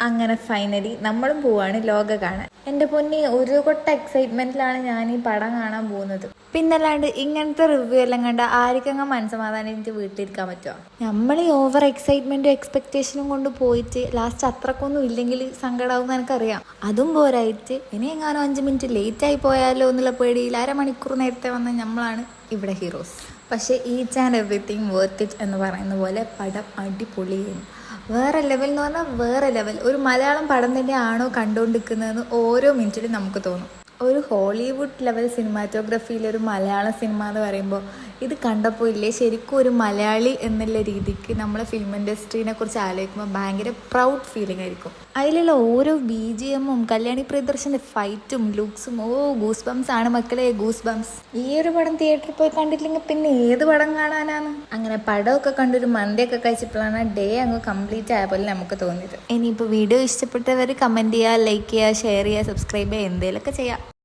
അങ്ങനെ ഫൈനലി നമ്മളും പോവാണ് ലോക കാണാൻ. എൻ്റെ പൊന്നി, ഒരു കൊട്ട എക്സൈറ്റ്മെന്റിലാണ് ഞാൻ ഈ പടം കാണാൻ പോകുന്നത്. പിന്നല്ലാണ്ട് ഇങ്ങനത്തെ റിവ്യൂ എല്ലാം കണ്ട ആർക്കങ്ങ് മനസ്സമാധാനം എനിക്ക് വീട്ടിലിരിക്കാൻ പറ്റുമോ? നമ്മൾ ഈ ഓവർ എക്സൈറ്റ്മെന്റും എക്സ്പെക്ടേഷനും കൊണ്ട് പോയിട്ട് ലാസ്റ്റ് അത്രക്കൊന്നും ഇല്ലെങ്കിൽ സങ്കടമാവും എനിക്കറിയാം. അതും പോരായിട്ട് ഇനി എങ്ങാനും 5 മിനിറ്റ് ലേറ്റ് ആയി പോയാലോ എന്നുള്ള പേടിയിൽ അരമണിക്കൂർ നേരത്തെ വന്ന നമ്മളാണ് ഇവിടെ ഹീറോസ്. പക്ഷേ each and everything worth it എന്ന് പറയുന്ന പോലെ പടം അടിപൊളിയായിരുന്നു. വേറെ ലെവൽ എന്ന് പറഞ്ഞാൽ വേറെ ലെവൽ. ഒരു മലയാളം പടം തന്നെയാണോ കണ്ടുകൊണ്ടിരിക്കുന്നതെന്ന് ഓരോ മിനിറ്റിലും നമുക്ക് തോന്നും. ഒരു ഹോളിവുഡ് ലെവൽ സിനിമാറ്റോഗ്രഫിയിൽ ഒരു മലയാള സിനിമ എന്ന് പറയുമ്പോൾ ഇത് കണ്ടപ്പോൾ ഇല്ലേ, ശരിക്കും ഒരു മലയാളി എന്നുള്ള രീതിക്ക് നമ്മളെ ഫിലിം ഇൻഡസ്ട്രീനെ കുറിച്ച് ആലോചിക്കുമ്പോൾ ഭയങ്കര പ്രൗഡ് ഫീലിംഗ് ആയിരിക്കും. അതിലുള്ള ഓരോ BGM-ഉം കല്യാണി പ്രിയദർശൻ്റെ ഫൈറ്റും ലുക്സും ഗൂസ് ബംസ് ആണ് മക്കളെ, ഗൂസ് ബംസ്. ഈ ഒരു പടം തിയേറ്ററിൽ പോയി കണ്ടില്ലെങ്കിൽ പിന്നെ ഏത് പടം കാണാനാണ്? അങ്ങനെ പടമൊക്കെ കണ്ടൊരു മന്തിയൊക്കെ കഴിച്ചപ്പോഴാണ് ഡേ അങ്ങ് കംപ്ലീറ്റ് ആയ പോലെ നമുക്ക് തോന്നിയത്. ഇനിയിപ്പോൾ വീഡിയോ ഇഷ്ടപ്പെട്ടവർ കമൻറ്റ് ചെയ്യുക, ലൈക്ക് ചെയ്യുക, ഷെയർ ചെയ്യുക, സബ്സ്ക്രൈബ് ചെയ്യുക, എന്തെങ്കിലുമൊക്കെ ചെയ്യാം.